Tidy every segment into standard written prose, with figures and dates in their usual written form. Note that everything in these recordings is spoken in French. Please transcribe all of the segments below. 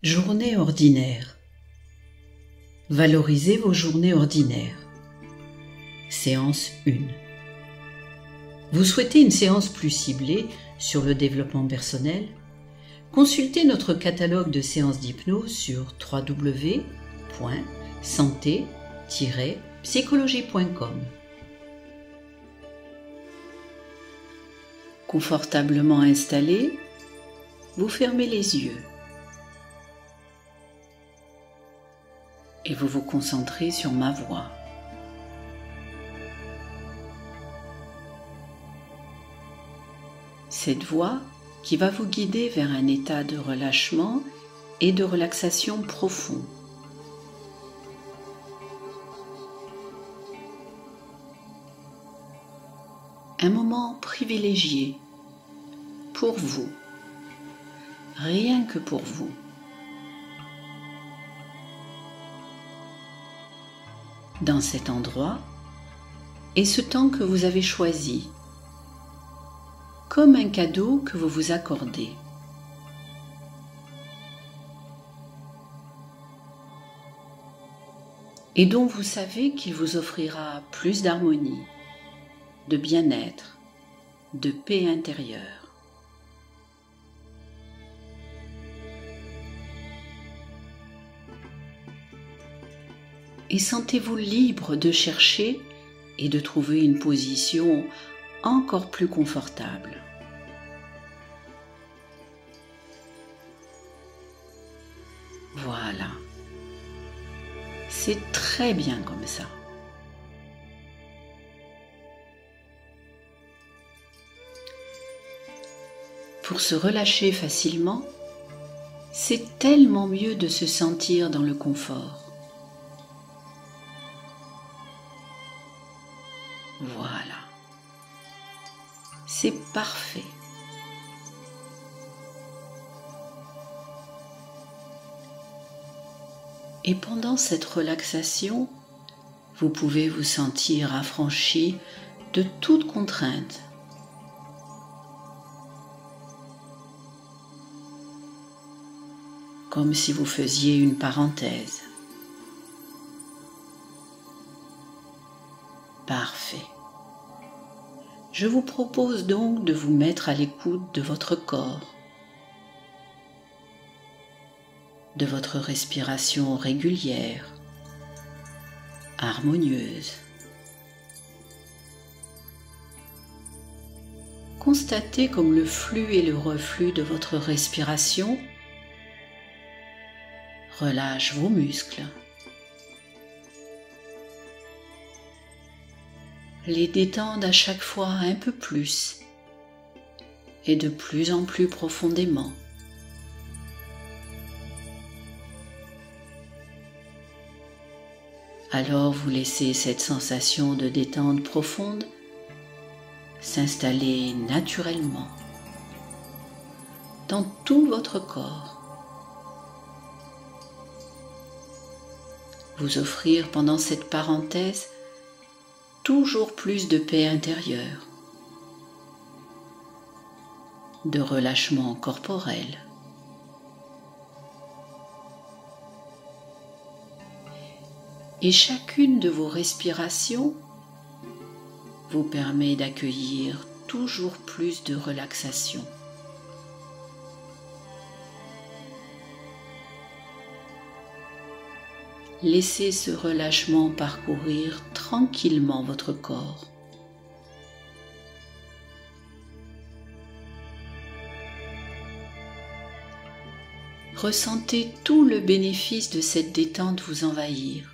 Journée ordinaire. Valorisez vos journées ordinaires. Séance 1. Vous souhaitez une séance plus ciblée sur le développement personnel? Consultez notre catalogue de séances d'hypnose sur www.santé-psychologie.com. Confortablement installé, vous fermez les yeux et vous vous concentrez sur ma voix. Cette voix qui va vous guider vers un état de relâchement et de relaxation profond. Un moment privilégié pour vous, rien que pour vous. Dans cet endroit et ce temps que vous avez choisi, comme un cadeau que vous vous accordez. Et dont vous savez qu'il vous offrira plus d'harmonie, de bien-être, de paix intérieure. Et sentez-vous libre de chercher et de trouver une position encore plus confortable. Voilà. C'est très bien comme ça. Pour se relâcher facilement, c'est tellement mieux de se sentir dans le confort. Voilà. C'est parfait. Et pendant cette relaxation, vous pouvez vous sentir affranchi de toute contrainte. Comme si vous faisiez une parenthèse. Parfait. Je vous propose donc de vous mettre à l'écoute de votre corps, de votre respiration régulière, harmonieuse. Constatez comme le flux et le reflux de votre respiration relâche vos muscles, les détendent à chaque fois un peu plus et de plus en plus profondément. Alors vous laissez cette sensation de détente profonde s'installer naturellement dans tout votre corps. Vous offrir pendant cette parenthèse toujours plus de paix intérieure, de relâchement corporel. Et chacune de vos respirations vous permet d'accueillir toujours plus de relaxation. Laissez ce relâchement parcourir tranquillement votre corps. Ressentez tout le bénéfice de cette détente vous envahir.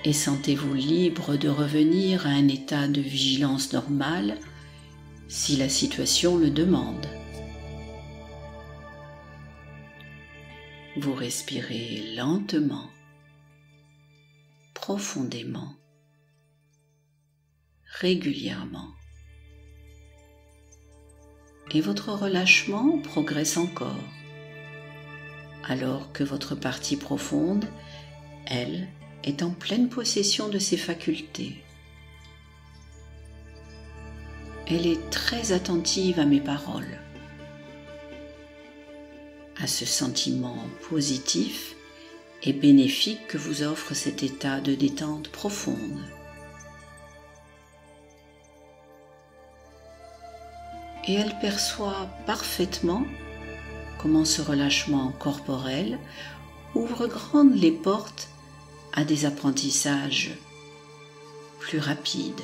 Et sentez-vous libre de revenir à un état de vigilance normale si la situation le demande. Vous respirez lentement, profondément, régulièrement. Et votre relâchement progresse encore, alors que votre partie profonde, elle, est en pleine possession de ses facultés. Elle est très attentive à mes paroles, à ce sentiment positif et bénéfique que vous offre cet état de détente profonde. Et elle perçoit parfaitement comment ce relâchement corporel ouvre grandes les portes à des apprentissages plus rapides.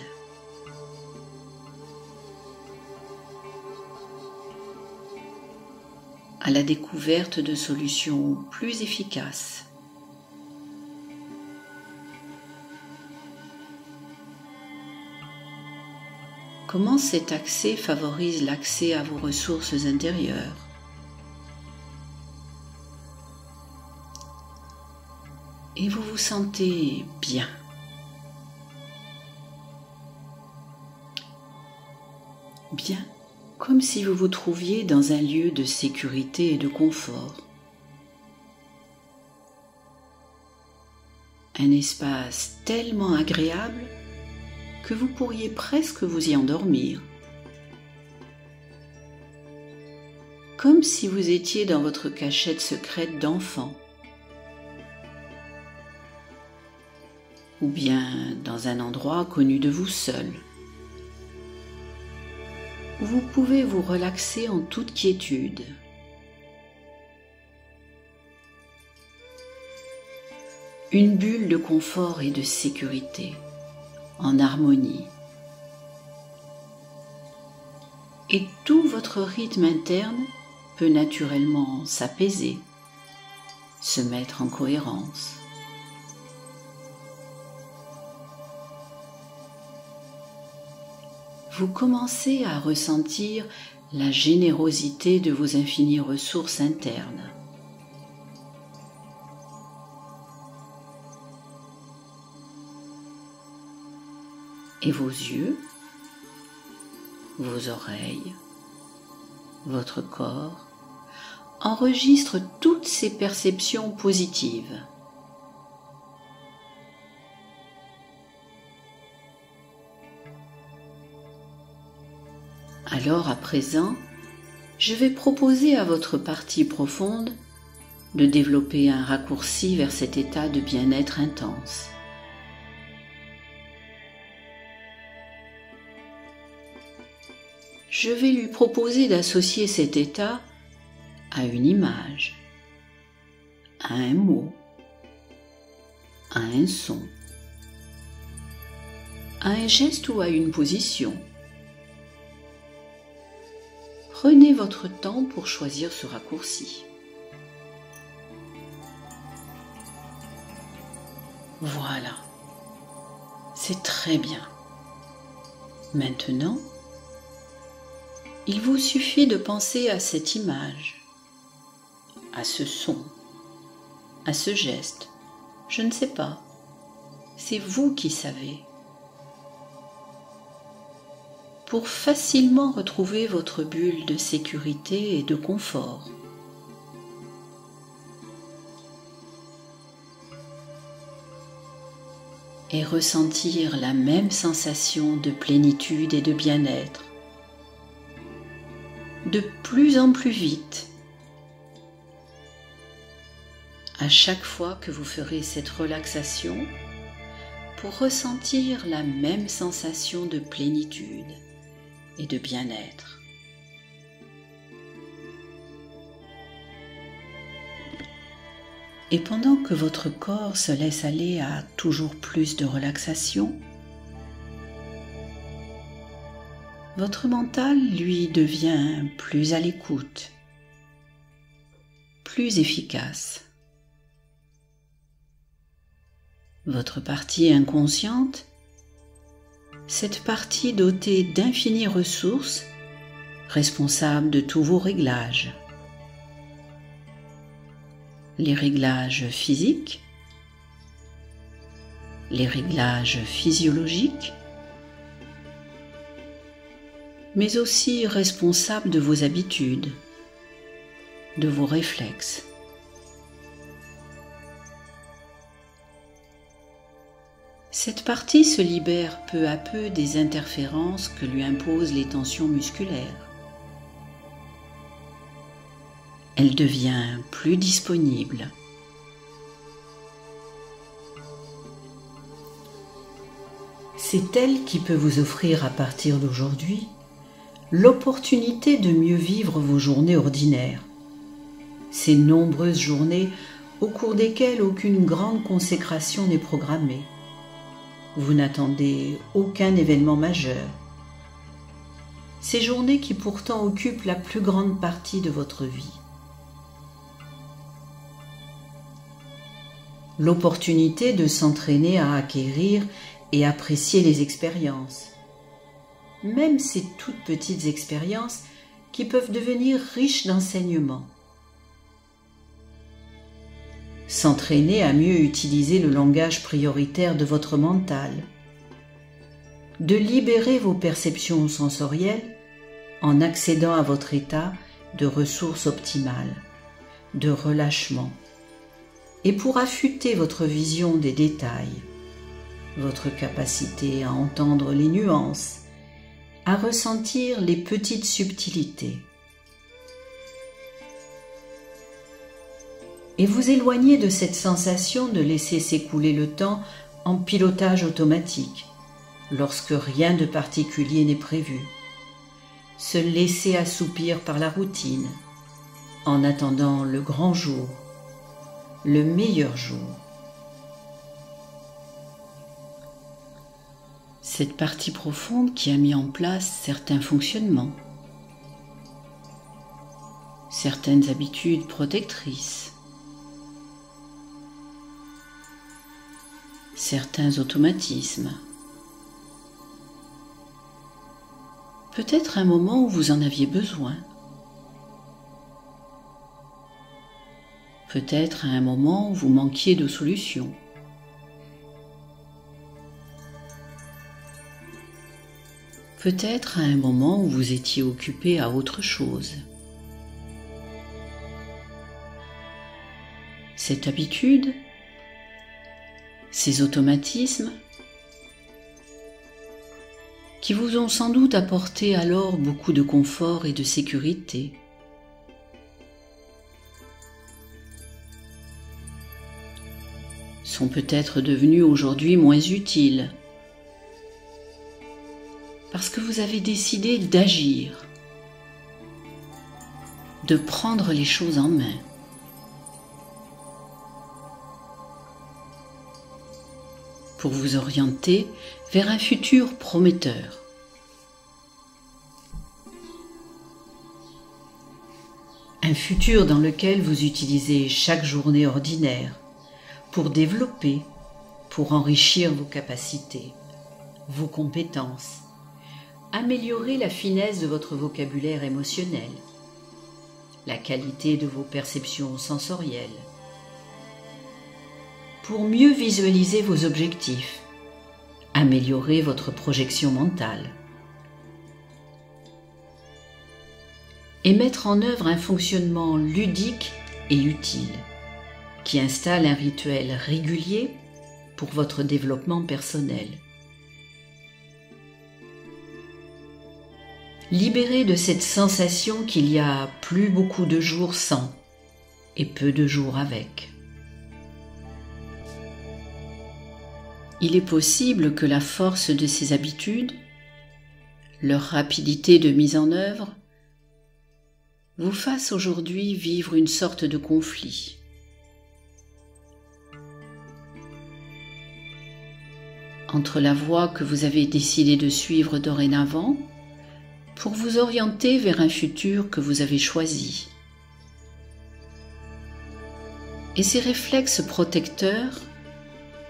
À la découverte de solutions plus efficaces. Comment cet accès favorise l'accès à vos ressources intérieures? Et vous vous sentez bien. Bien, comme si vous vous trouviez dans un lieu de sécurité et de confort. Un espace tellement agréable que vous pourriez presque vous y endormir. Comme si vous étiez dans votre cachette secrète d'enfant. Ou bien dans un endroit connu de vous seul, où vous pouvez vous relaxer en toute quiétude. Une bulle de confort et de sécurité, en harmonie. Et tout votre rythme interne peut naturellement s'apaiser, se mettre en cohérence. Vous commencez à ressentir la générosité de vos infinies ressources internes. Et vos yeux, vos oreilles, votre corps enregistrent toutes ces perceptions positives. Alors à présent, je vais proposer à votre partie profonde de développer un raccourci vers cet état de bien-être intense. Je vais lui proposer d'associer cet état à une image, à un mot, à un son, à un geste ou à une position. Prenez votre temps pour choisir ce raccourci. Voilà, c'est très bien. Maintenant, il vous suffit de penser à cette image, à ce son, à ce geste. Je ne sais pas, c'est vous qui savez. Pour facilement retrouver votre bulle de sécurité et de confort. Et ressentir la même sensation de plénitude et de bien-être, de plus en plus vite, à chaque fois que vous ferez cette relaxation, pour ressentir la même sensation de plénitude et de bien-être. Et pendant que votre corps se laisse aller à toujours plus de relaxation, votre mental, lui, devient plus à l'écoute, plus efficace. Votre partie inconsciente, cette partie dotée d'infinies ressources, responsable de tous vos réglages. Les réglages physiques, les réglages physiologiques, mais aussi responsable de vos habitudes, de vos réflexes. Cette partie se libère peu à peu des interférences que lui imposent les tensions musculaires. Elle devient plus disponible. C'est elle qui peut vous offrir à partir d'aujourd'hui l'opportunité de mieux vivre vos journées ordinaires. Ces nombreuses journées au cours desquelles aucune grande consécration n'est programmée. Vous n'attendez aucun événement majeur. Ces journées qui pourtant occupent la plus grande partie de votre vie. L'opportunité de s'entraîner à acquérir et apprécier les expériences. Même ces toutes petites expériences qui peuvent devenir riches d'enseignements. S'entraîner à mieux utiliser le langage prioritaire de votre mental. De libérer vos perceptions sensorielles en accédant à votre état de ressource optimale, de relâchement, et pour affûter votre vision des détails, votre capacité à entendre les nuances, à ressentir les petites subtilités. Et vous éloigner de cette sensation de laisser s'écouler le temps en pilotage automatique, lorsque rien de particulier n'est prévu. Se laisser assoupir par la routine, en attendant le grand jour, le meilleur jour. Cette partie profonde qui a mis en place certains fonctionnements, certaines habitudes protectrices, certains automatismes. Peut-être un moment où vous en aviez besoin. Peut-être à un moment où vous manquiez de solution. Peut-être à un moment où vous étiez occupé à autre chose. Cette habitude, ces automatismes, qui vous ont sans doute apporté alors beaucoup de confort et de sécurité. Sont peut-être devenus aujourd'hui moins utiles, parce que vous avez décidé d'agir, de prendre les choses en main. Pour vous orienter vers un futur prometteur. Un futur dans lequel vous utilisez chaque journée ordinaire pour développer, pour enrichir vos capacités, vos compétences, améliorer la finesse de votre vocabulaire émotionnel, la qualité de vos perceptions sensorielles, pour mieux visualiser vos objectifs, améliorer votre projection mentale et mettre en œuvre un fonctionnement ludique et utile qui installe un rituel régulier pour votre développement personnel. Libéré de cette sensation qu'il y a plus beaucoup de jours sans et peu de jours avec. Il est possible que la force de ces habitudes, leur rapidité de mise en œuvre, vous fasse aujourd'hui vivre une sorte de conflit. Entre la voie que vous avez décidé de suivre dorénavant pour vous orienter vers un futur que vous avez choisi, et ces réflexes protecteurs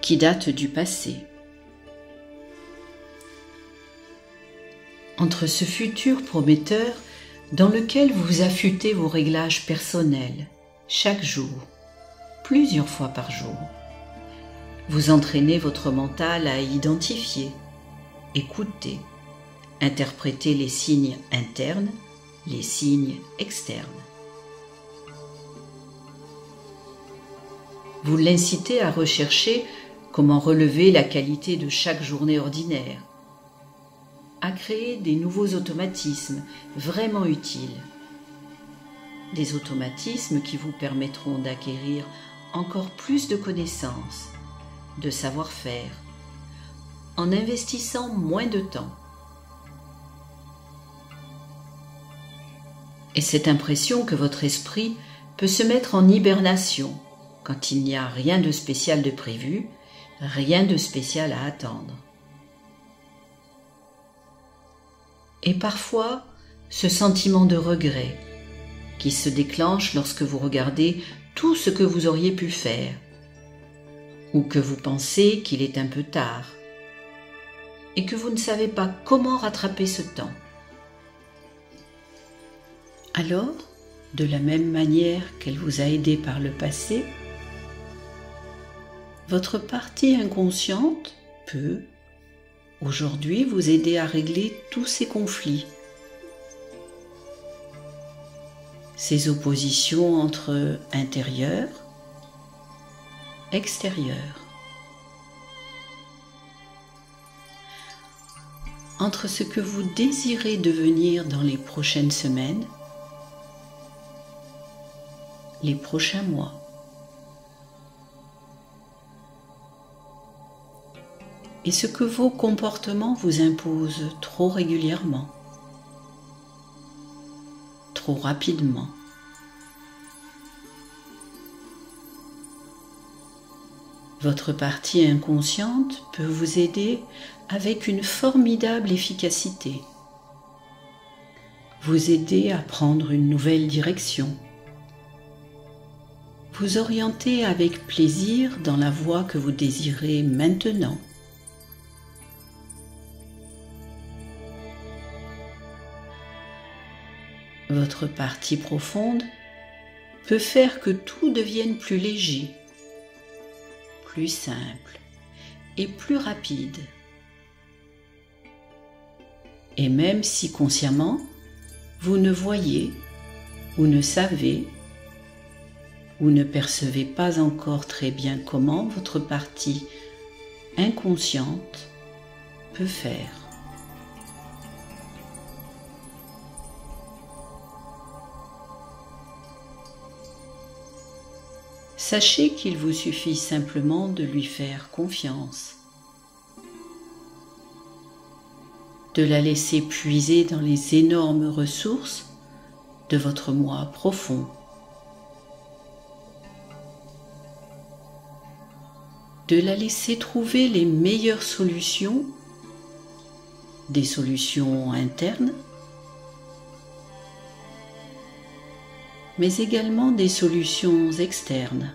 qui datent du passé. Entre ce futur prometteur dans lequel vous affûtez vos réglages personnels chaque jour, plusieurs fois par jour. Vous entraînez votre mental à identifier, écouter, interpréter les signes internes, les signes externes. Vous l'incitez à rechercher comment relever la qualité de chaque journée ordinaire, à créer des nouveaux automatismes vraiment utiles. Des automatismes qui vous permettront d'acquérir encore plus de connaissances, de savoir-faire, en investissant moins de temps. Et cette impression que votre esprit peut se mettre en hibernation quand il n'y a rien de spécial de prévu, rien de spécial à attendre. Et parfois, ce sentiment de regret qui se déclenche lorsque vous regardez tout ce que vous auriez pu faire, ou que vous pensez qu'il est un peu tard, et que vous ne savez pas comment rattraper ce temps. Alors, de la même manière qu'elle vous a aidé par le passé, votre partie inconsciente peut, aujourd'hui, vous aider à régler tous ces conflits, ces oppositions entre intérieur, extérieur, entre ce que vous désirez devenir dans les prochaines semaines, les prochains mois, et ce que vos comportements vous imposent trop régulièrement, trop rapidement. Votre partie inconsciente peut vous aider avec une formidable efficacité, vous aider à prendre une nouvelle direction, vous orienter avec plaisir dans la voie que vous désirez maintenant. Votre partie profonde peut faire que tout devienne plus léger, plus simple et plus rapide. Et même si consciemment, vous ne voyez ou ne savez ou ne percevez pas encore très bien comment votre partie inconsciente peut faire. Sachez qu'il vous suffit simplement de lui faire confiance, de la laisser puiser dans les énormes ressources de votre moi profond, de la laisser trouver les meilleures solutions, des solutions internes, mais également des solutions externes.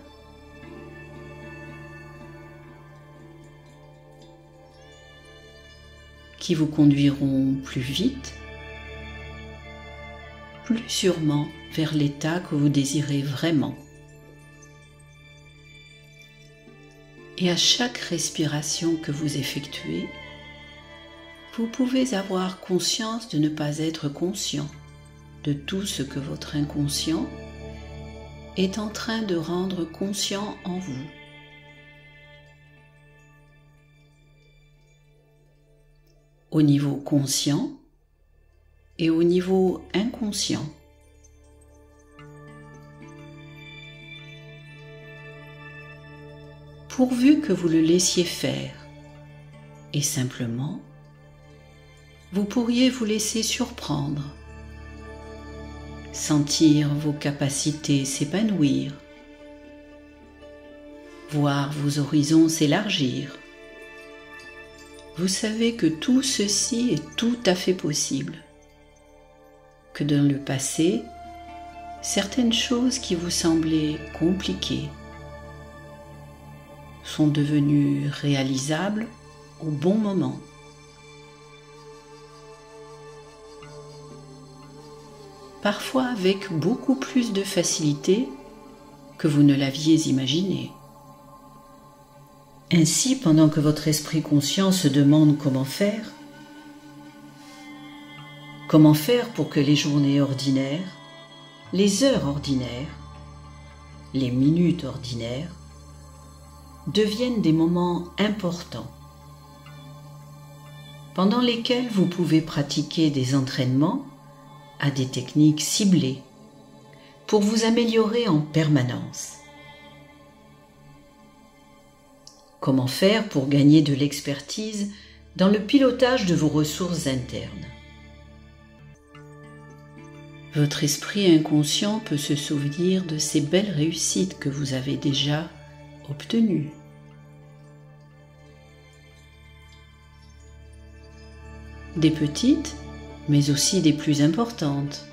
Qui vous conduiront plus vite, plus sûrement vers l'état que vous désirez vraiment. Et à chaque respiration que vous effectuez, vous pouvez avoir conscience de ne pas être conscient de tout ce que votre inconscient est en train de rendre conscient en vous. Au niveau conscient et au niveau inconscient. Pourvu que vous le laissiez faire, et simplement, vous pourriez vous laisser surprendre, sentir vos capacités s'épanouir, voir vos horizons s'élargir. Vous savez que tout ceci est tout à fait possible, que dans le passé, certaines choses qui vous semblaient compliquées sont devenues réalisables au bon moment. Parfois avec beaucoup plus de facilité que vous ne l'aviez imaginé. Ainsi, pendant que votre esprit conscient se demande comment faire pour que les journées ordinaires, les heures ordinaires, les minutes ordinaires deviennent des moments importants, pendant lesquels vous pouvez pratiquer des entraînements à des techniques ciblées pour vous améliorer en permanence. Comment faire pour gagner de l'expertise dans le pilotage de vos ressources internes? Votre esprit inconscient peut se souvenir de ces belles réussites que vous avez déjà obtenues. Des petites, mais aussi des plus importantes.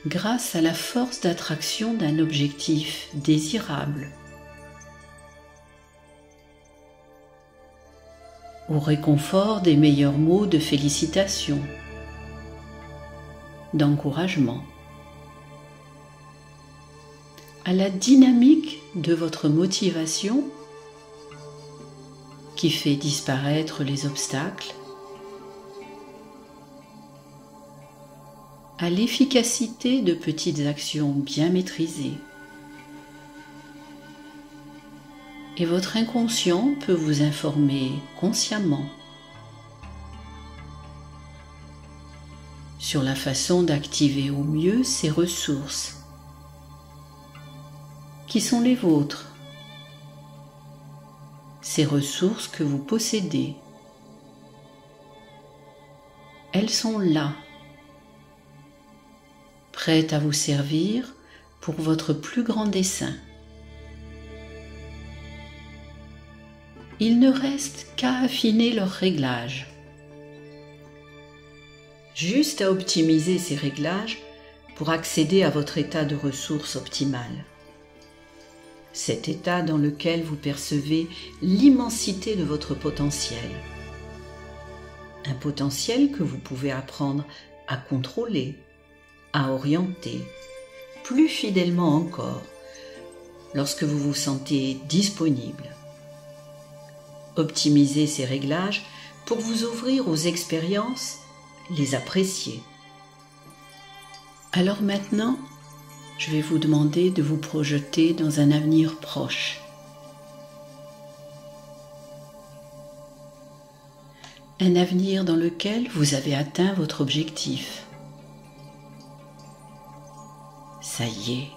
Grâce à la force d'attraction d'un objectif désirable, au réconfort des meilleurs mots de félicitations, d'encouragement, à la dynamique de votre motivation qui fait disparaître les obstacles, à l'efficacité de petites actions bien maîtrisées. Et votre inconscient peut vous informer consciemment sur la façon d'activer au mieux ces ressources qui sont les vôtres, ces ressources que vous possédez. Elles sont là, prêtes à vous servir pour votre plus grand dessein. Il ne reste qu'à affiner leurs réglages. Juste à optimiser ces réglages pour accéder à votre état de ressource optimal. Cet état dans lequel vous percevez l'immensité de votre potentiel. Un potentiel que vous pouvez apprendre à contrôler, à orienter, plus fidèlement encore, lorsque vous vous sentez disponible. Optimisez ces réglages pour vous ouvrir aux expériences, les apprécier. Alors maintenant, je vais vous demander de vous projeter dans un avenir proche. Un avenir dans lequel vous avez atteint votre objectif. Ça y est,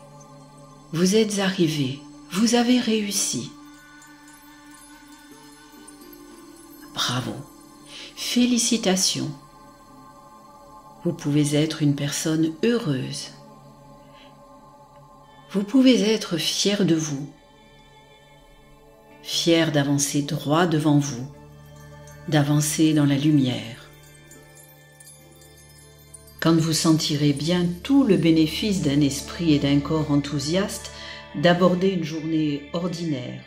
vous êtes arrivé, vous avez réussi. Bravo, félicitations. Vous pouvez être une personne heureuse. Vous pouvez être fier de vous, fier d'avancer droit devant vous, d'avancer dans la lumière. Quand vous sentirez bien tout le bénéfice d'un esprit et d'un corps enthousiastes d'aborder une journée ordinaire,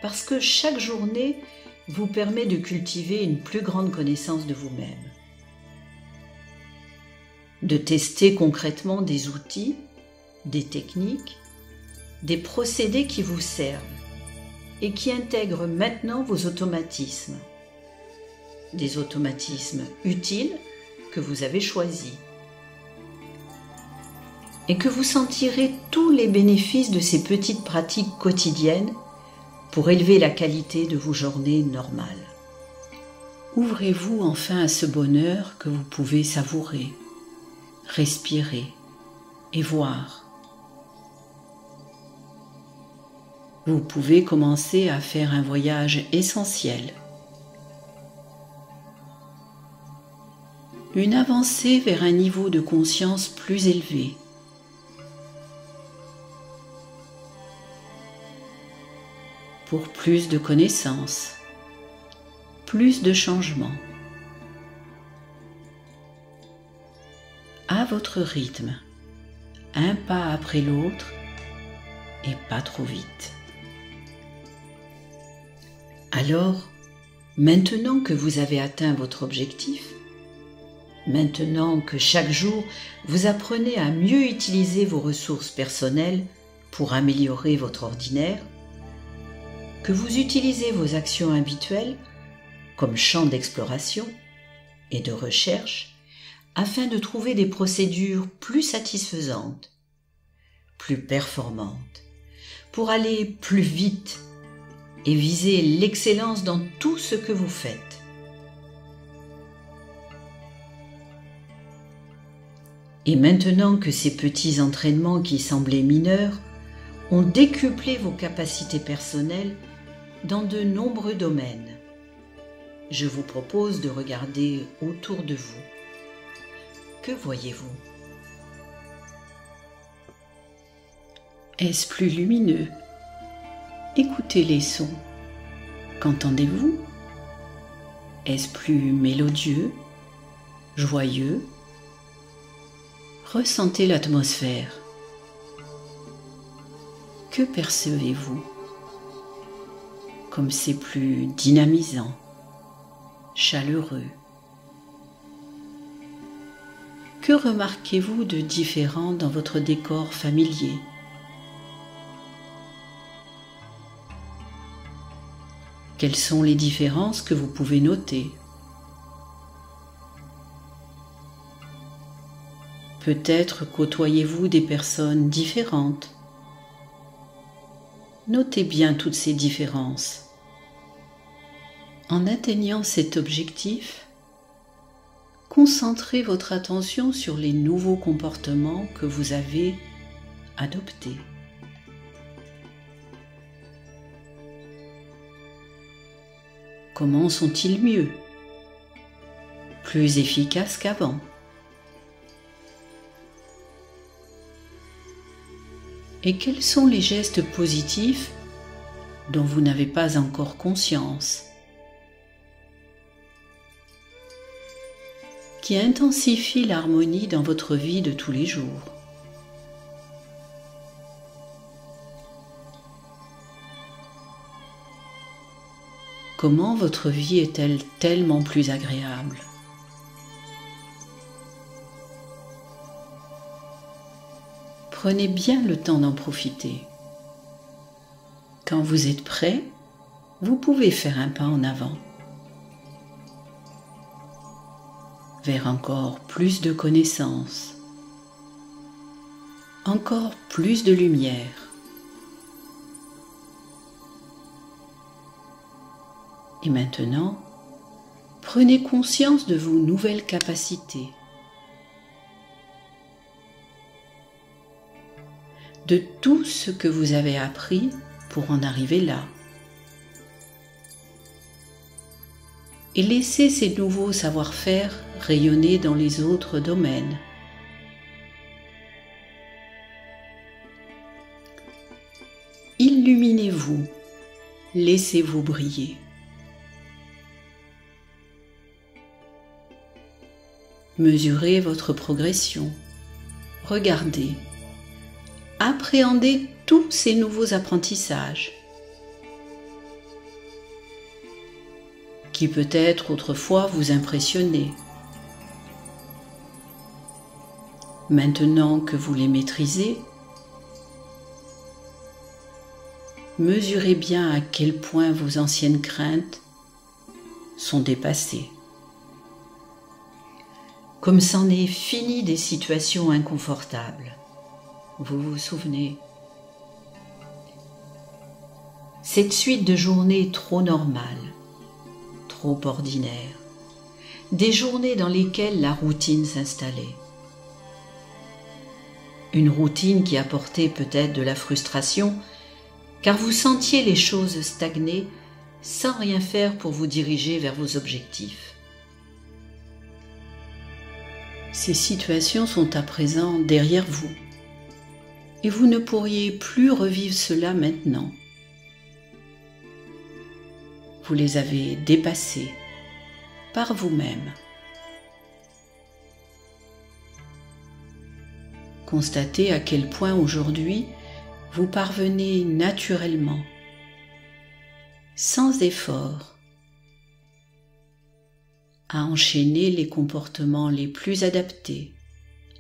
parce que chaque journée vous permet de cultiver une plus grande connaissance de vous-même, de tester concrètement des outils, des techniques, des procédés qui vous servent et qui intègrent maintenant vos automatismes, des automatismes utiles que vous avez choisis et que vous sentirez tous les bénéfices de ces petites pratiques quotidiennes pour élever la qualité de vos journées normales. Ouvrez-vous enfin à ce bonheur que vous pouvez savourer, respirer et voir. Vous pouvez commencer à faire un voyage essentiel. Une avancée vers un niveau de conscience plus élevé. Pour plus de connaissances, plus de changements. À votre rythme, un pas après l'autre et pas trop vite. Alors, maintenant que vous avez atteint votre objectif, maintenant que chaque jour vous apprenez à mieux utiliser vos ressources personnelles pour améliorer votre ordinaire, que vous utilisez vos actions habituelles comme champ d'exploration et de recherche afin de trouver des procédures plus satisfaisantes, plus performante, pour aller plus vite et viser l'excellence dans tout ce que vous faites. Et maintenant que ces petits entraînements qui semblaient mineurs ont décuplé vos capacités personnelles dans de nombreux domaines, je vous propose de regarder autour de vous. Que voyez-vous? Est-ce plus lumineux? Écoutez les sons. Qu'entendez-vous? Est-ce plus mélodieux, joyeux? Ressentez l'atmosphère. Que percevez-vous? Comme c'est plus dynamisant, chaleureux. Que remarquez-vous de différent dans votre décor familier? Quelles sont les différences que vous pouvez noter? Peut-être côtoyez-vous des personnes différentes. Notez bien toutes ces différences. En atteignant cet objectif, concentrez votre attention sur les nouveaux comportements que vous avez adoptés. Comment sont-ils mieux? Plus efficaces qu'avant? Et quels sont les gestes positifs dont vous n'avez pas encore conscience, qui intensifient l'harmonie dans votre vie de tous les jours? Comment votre vie est-elle tellement plus agréable? Prenez bien le temps d'en profiter. Quand vous êtes prêt, vous pouvez faire un pas en avant, vers encore plus de connaissances, encore plus de lumière. Et maintenant, prenez conscience de vos nouvelles capacités, de tout ce que vous avez appris pour en arriver là. Et laissez ces nouveaux savoir-faire rayonner dans les autres domaines. Illuminez-vous, laissez-vous briller. Mesurez votre progression, regardez, appréhendez tous ces nouveaux apprentissages qui peut-être autrefois vous impressionnaient. Maintenant que vous les maîtrisez, mesurez bien à quel point vos anciennes craintes sont dépassées. Comme c'en est fini des situations inconfortables. Vous vous souvenez? Cette suite de journées trop normales, trop ordinaires, des journées dans lesquelles la routine s'installait. Une routine qui apportait peut-être de la frustration, car vous sentiez les choses stagner sans rien faire pour vous diriger vers vos objectifs. Ces situations sont à présent derrière vous et vous ne pourriez plus revivre cela maintenant. Vous les avez dépassées par vous-même. Constatez à quel point aujourd'hui vous parvenez naturellement, sans effort, à enchaîner les comportements les plus adaptés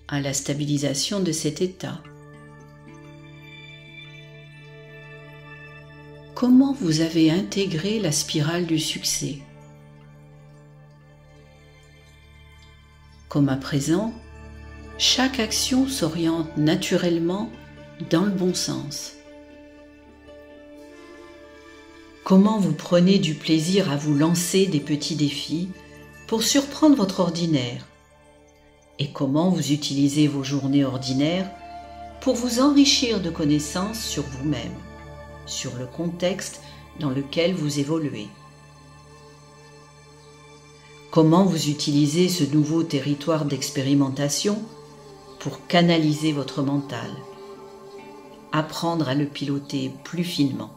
à la stabilisation de cet état. Comment vous avez intégré la spirale du succès? Comme à présent, chaque action s'oriente naturellement dans le bon sens. Comment vous prenez du plaisir à vous lancer des petits défis pour surprendre votre ordinaire, et comment vous utilisez vos journées ordinaires pour vous enrichir de connaissances sur vous-même, sur le contexte dans lequel vous évoluez. Comment vous utilisez ce nouveau territoire d'expérimentation pour canaliser votre mental, apprendre à le piloter plus finement.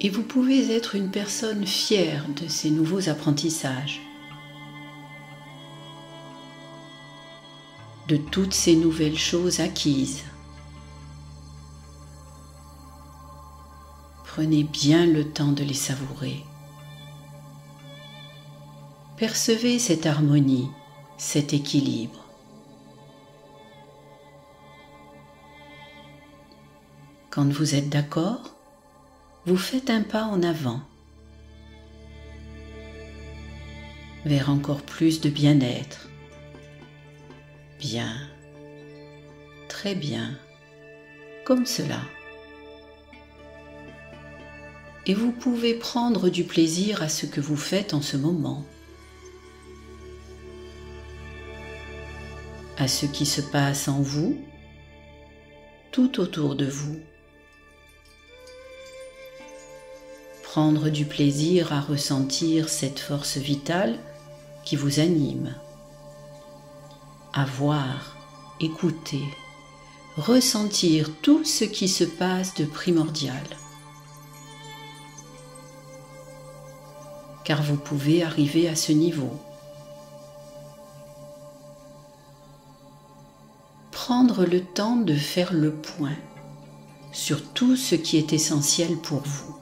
Et vous pouvez être une personne fière de ces nouveaux apprentissages, de toutes ces nouvelles choses acquises. Prenez bien le temps de les savourer. Percevez cette harmonie, cet équilibre. Quand vous êtes d'accord, vous faites un pas en avant vers encore plus de bien-être. Bien, très bien, comme cela. Et vous pouvez prendre du plaisir à ce que vous faites en ce moment, à ce qui se passe en vous, tout autour de vous. Prendre du plaisir à ressentir cette force vitale qui vous anime, à voir, écouter, ressentir tout ce qui se passe de primordial. Car vous pouvez arriver à ce niveau. Prendre le temps de faire le point sur tout ce qui est essentiel pour vous.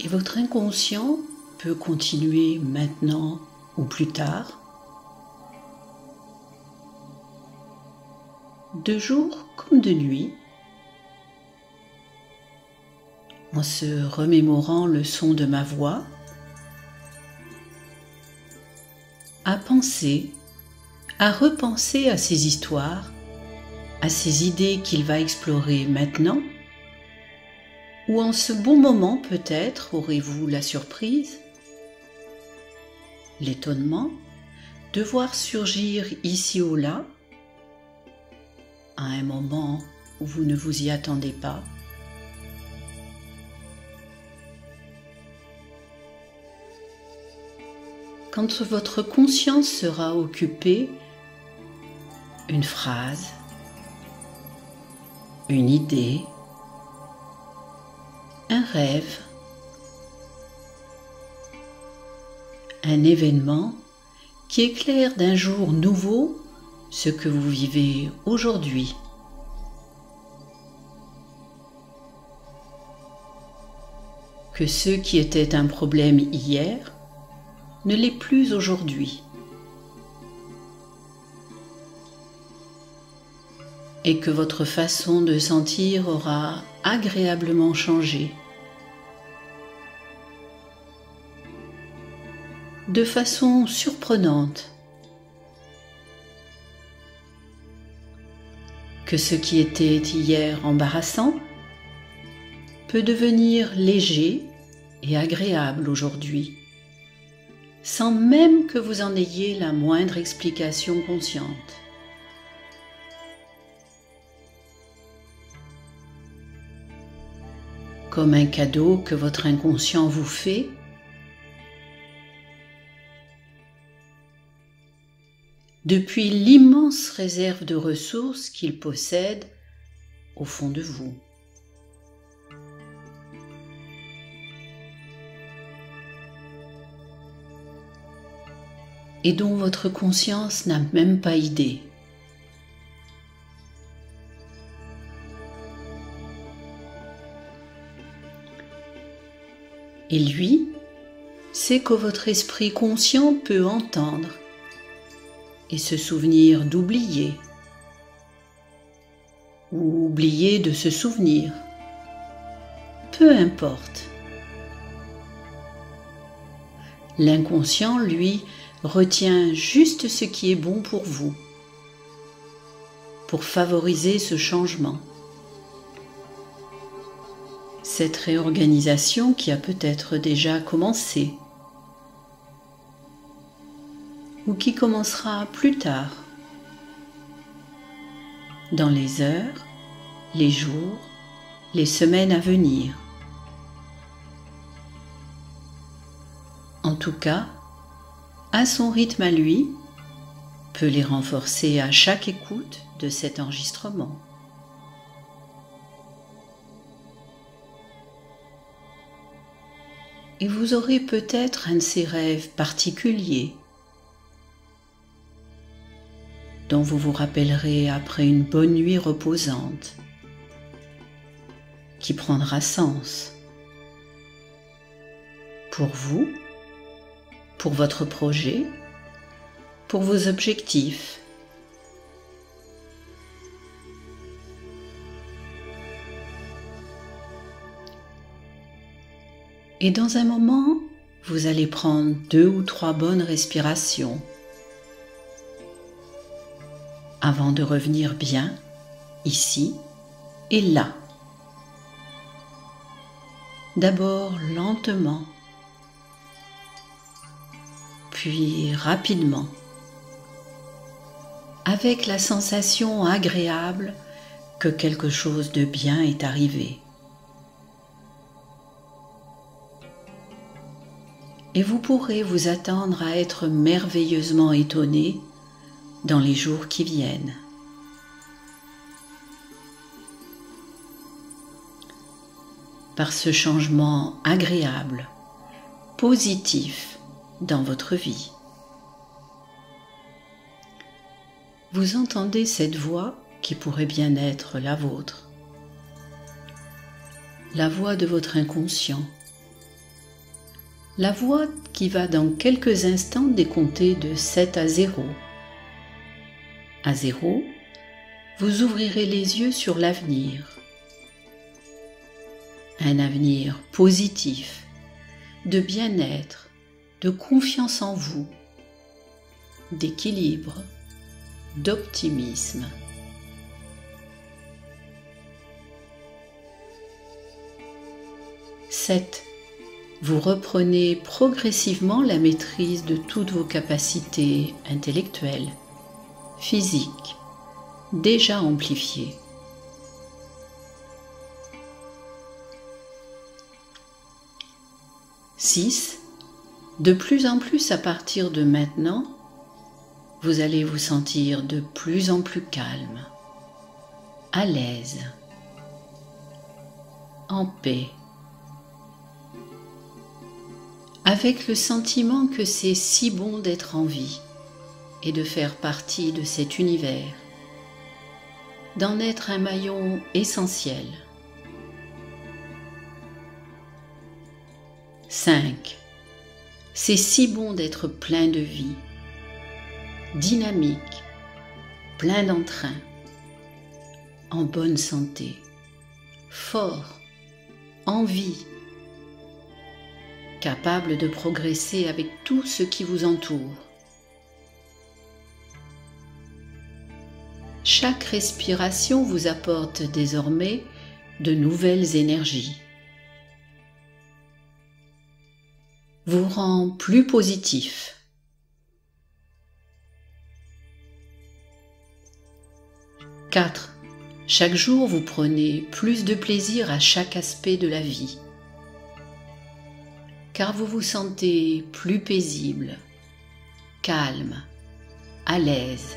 Et votre inconscient peut continuer maintenant ou plus tard, de jour comme de nuit, en se remémorant le son de ma voix, à penser, à repenser à ces histoires, à ces idées qu'il va explorer maintenant, ou en ce bon moment peut-être aurez-vous la surprise, l'étonnement de voir surgir ici ou là, à un moment où vous ne vous y attendez pas, quand votre conscience sera occupée, une phrase, une idée, un rêve, un événement qui éclaire d'un jour nouveau ce que vous vivez aujourd'hui. Que ce qui était un problème hier ne l'est plus aujourd'hui. Et que votre façon de sentir aura agréablement changé. De façon surprenante. Que ce qui était hier embarrassant peut devenir léger et agréable aujourd'hui, sans même que vous en ayez la moindre explication consciente. Comme un cadeau que votre inconscient vous fait, depuis l'immense réserve de ressources qu'il possède au fond de vous. Et dont votre conscience n'a même pas idée. Et lui, c'est que votre esprit conscient peut entendre et se souvenir d'oublier, ou oublier de se souvenir, peu importe. L'inconscient, lui, retient juste ce qui est bon pour vous, pour favoriser ce changement. Cette réorganisation qui a peut-être déjà commencé, ou qui commencera plus tard, dans les heures, les jours, les semaines à venir. En tout cas, à son rythme à lui, peut les renforcer à chaque écoute de cet enregistrement. Et vous aurez peut-être un de ces rêves particuliers dont vous vous rappellerez après une bonne nuit reposante, qui prendra sens pour vous, pour votre projet, pour vos objectifs. Et dans un moment, vous allez prendre 2 ou 3 bonnes respirations avant de revenir bien ici et là. D'abord lentement, puis rapidement, avec la sensation agréable que quelque chose de bien est arrivé. Et vous pourrez vous attendre à être merveilleusement étonné dans les jours qui viennent. Par ce changement agréable, positif dans votre vie. Vous entendez cette voix qui pourrait bien être la vôtre, la voix de votre inconscient, la voix qui va dans quelques instants décompter de 7 à 0. À 0, vous ouvrirez les yeux sur l'avenir. Un avenir positif, de bien-être, de confiance en vous, d'équilibre, d'optimisme. 7. Vous reprenez progressivement la maîtrise de toutes vos capacités intellectuelles, physiques, déjà amplifiées. 6. De plus en plus à partir de maintenant, vous allez vous sentir de plus en plus calme, à l'aise, en paix, avec le sentiment que c'est si bon d'être en vie et de faire partie de cet univers, d'en être un maillon essentiel. 5. C'est si bon d'être plein de vie, dynamique, plein d'entrain, en bonne santé, fort, en vie, capable de progresser avec tout ce qui vous entoure. Chaque respiration vous apporte désormais de nouvelles énergies, vous rend plus positif. 4. Chaque jour, vous prenez plus de plaisir à chaque aspect de la vie, car vous vous sentez plus paisible, calme, à l'aise,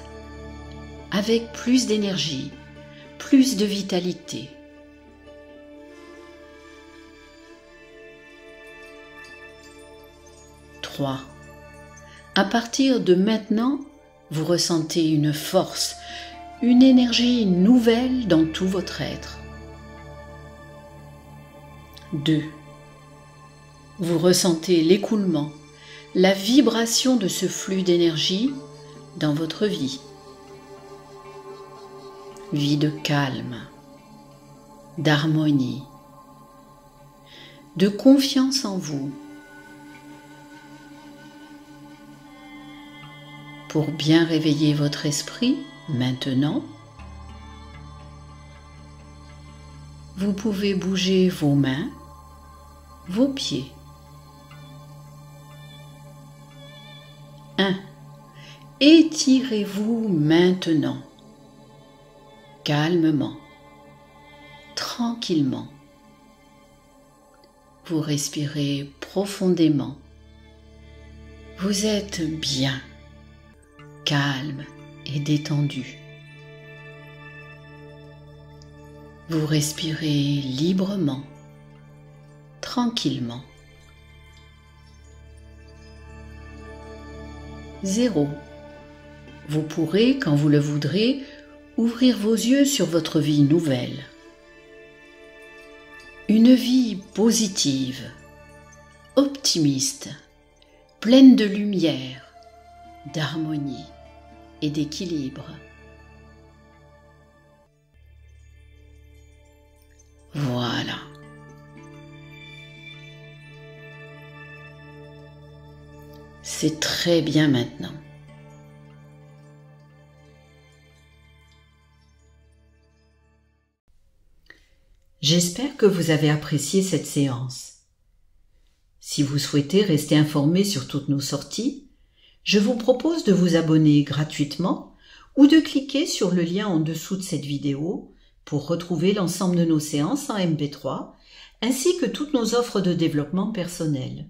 avec plus d'énergie, plus de vitalité. 3. À partir de maintenant, vous ressentez une force, une énergie nouvelle dans tout votre être. 2. Vous ressentez l'écoulement, la vibration de ce flux d'énergie dans votre vie. Vie de calme, d'harmonie, de confiance en vous, Pour bien réveiller votre esprit, maintenant, vous pouvez bouger vos mains, vos pieds. 1. Étirez-vous maintenant, calmement, tranquillement. Vous respirez profondément. Vous êtes bien, calme et détendu. Vous respirez librement, tranquillement. 0. Vous pourrez, quand vous le voudrez, ouvrir vos yeux sur votre vie nouvelle. Une vie positive, optimiste, pleine de lumière, d'harmonie et d'équilibre. Voilà. C'est très bien maintenant. J'espère que vous avez apprécié cette séance. Si vous souhaitez rester informé sur toutes nos sorties, je vous propose de vous abonner gratuitement ou de cliquer sur le lien en dessous de cette vidéo pour retrouver l'ensemble de nos séances en MP3 ainsi que toutes nos offres de développement personnel.